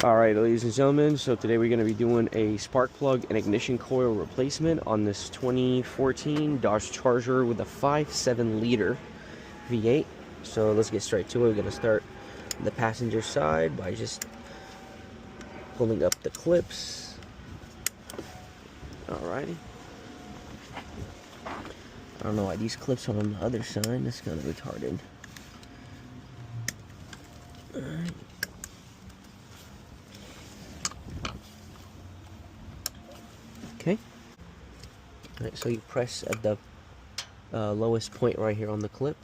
Alright, ladies and gentlemen, so today we're going to be doing a spark plug and ignition coil replacement on this 2014 Dodge Charger with a 5.7 liter V8. So let's get straight to it. We're going to start on the passenger side by just pulling up the clips. Alrighty. I don't know why these clips are on the other side. That's kind of retarded. Alright. Okay. Alright, so you press at the lowest point right here on the clip.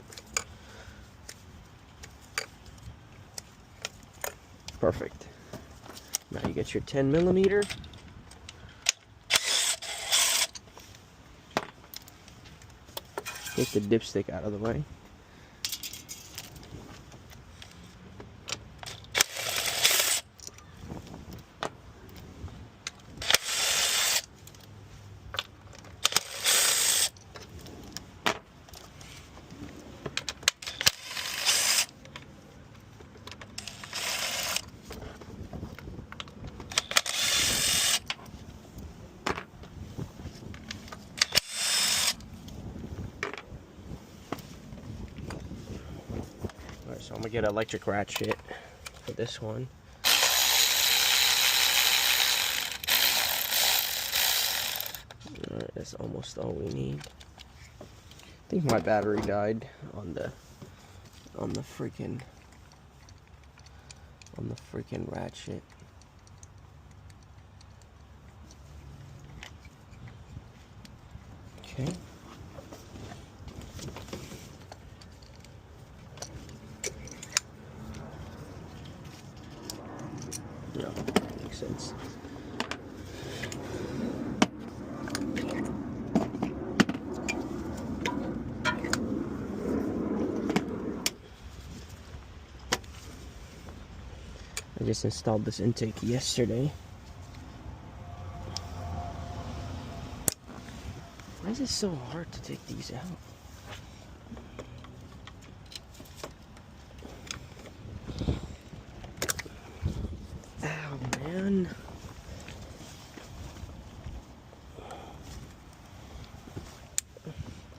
Perfect. Now you get your 10mm. Take the dipstick out of the way. Alright, so I'm gonna get an electric ratchet for this one. Alright, that's almost all we need. I think my battery died on the freaking ratchet. Okay. No, makes sense. I just installed this intake yesterday. Why is it so hard to take these out? Ow, man.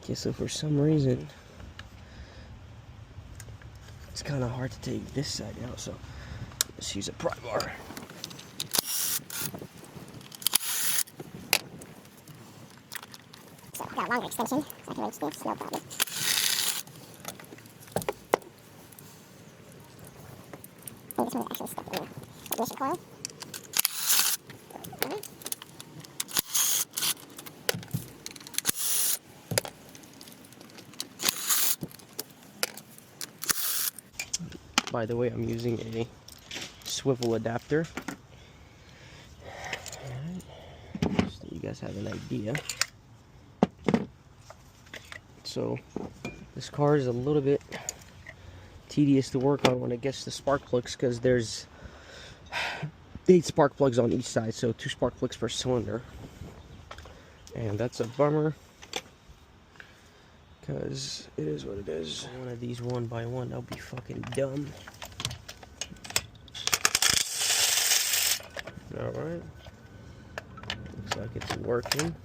Okay, so for some reason, it's kind of hard to take this side out, so let's use a pry bar. So, got a longer extension, so I can reach this, no problem. I think this one is actually stuck in the ignition coil. By the way, I'm using a swivel adapter. Alright, so you guys have an idea. So this car is a little bit tedious to work on when it gets to spark plugs, because there's 8 spark plugs on each side, so 2 spark plugs per cylinder, and that's a bummer because it is what it is. One of these one by one, that'll be fucking dumb. Alright, looks like it's working.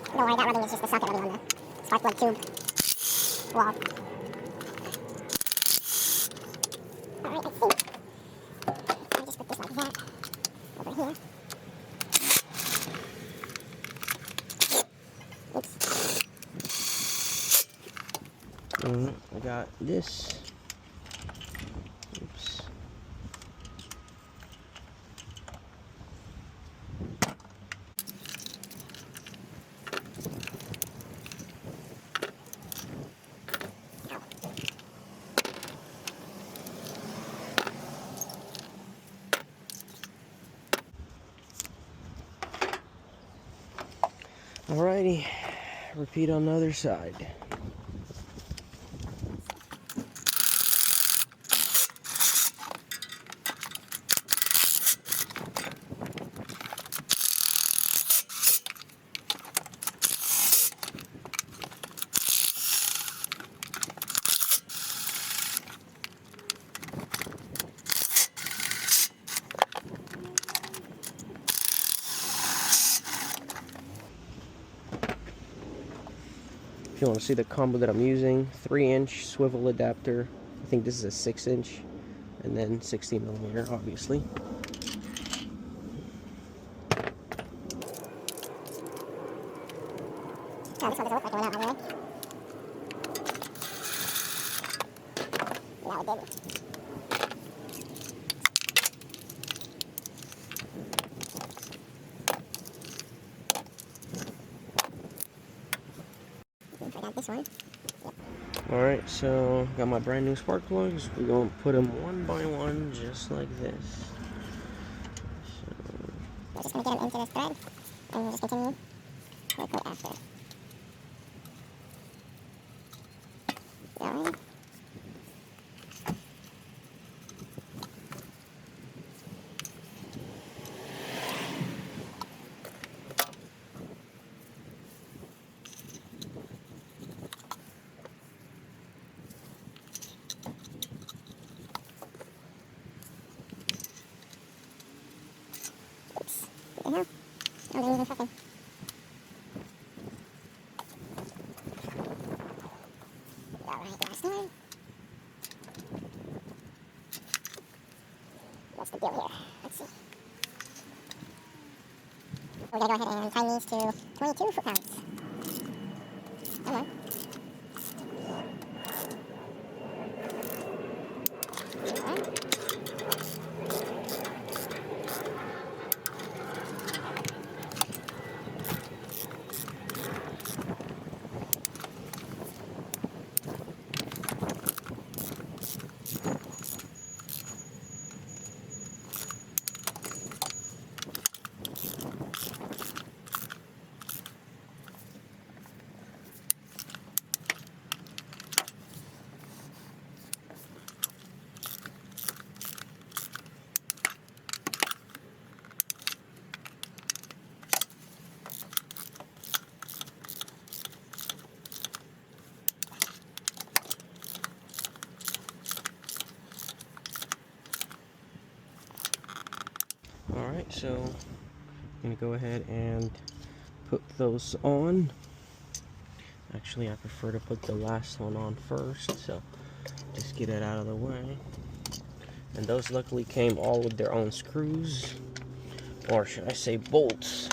Don't worry, that rubbing is just the socket rubbing on the spark plug tube wall. Alright, I think I'll just put this like that over here. Oops. I got this. Oops. Alrighty, repeat on the other side. If you want to see the combo that I'm using, 3-inch swivel adapter. I think this is a 6-inch, and then 16mm, obviously. Oh, this one doesn't look like it went out all the way. No, it didn't. I got this one. Alright, so got my brand new spark plugs. We're going to put them one by one, just like this. We're just going to get them into this thread, and we'll just continue with it after. Alright. Oops. What the hell? Oh, they're using something. Alright, last one. What's the deal here? Let's see. We're going to go ahead and time these to 22 foot-pounds. Come on. Alright. Alright, so I'm going to go ahead and put those on. Actually, I prefer to put the last one on first, so just get it out of the way. And those luckily came all with their own screws, or should I say bolts.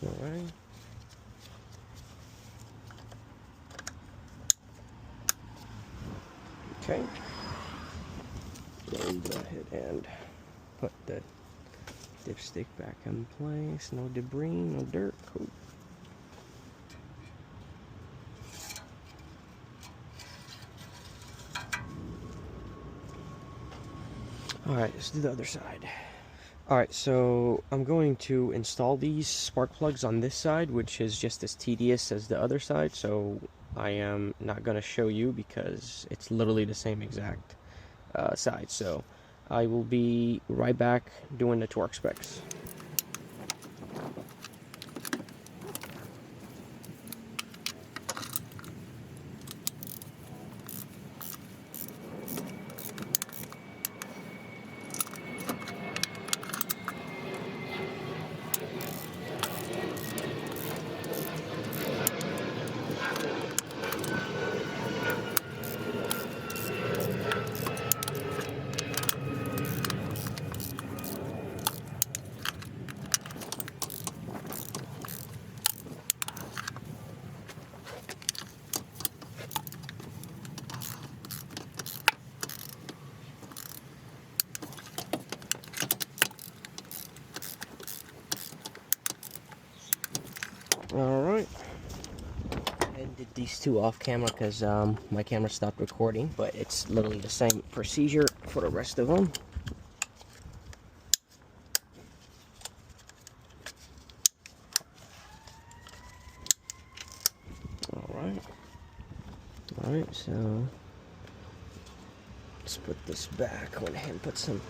Alright. Okay. Then go ahead and put the dipstick back in place. No debris, no dirt. Cool. Alright, let's do the other side. Alright, so I'm going to install these spark plugs on this side, which is just as tedious as the other side, so I am not going to show you because it's literally the same exact side. So I will be right back doing the torque specs. Alright. I did these two off camera because my camera stopped recording, but it's literally the same procedure for the rest of them. Alright, so let's put this back. I went ahead and put some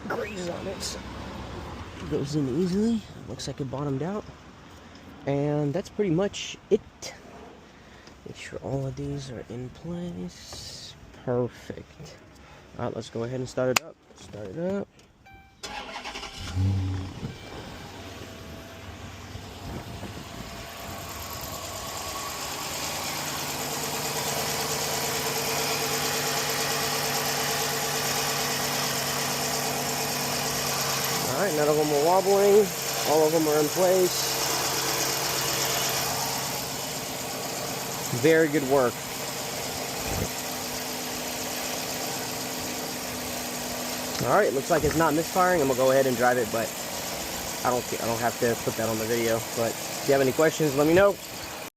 graze on it. So it goes in easily. Looks like it bottomed out. And that's pretty much it. Make sure all of these are in place. Perfect. All right, let's go ahead and start it up. Start it up. All right, none of them are wobbling. All of them are in place. Very good work. All right, looks like it's not misfiring. I'm gonna go ahead and drive it, but I don't have to put that on the video. But if you have any questions, let me know.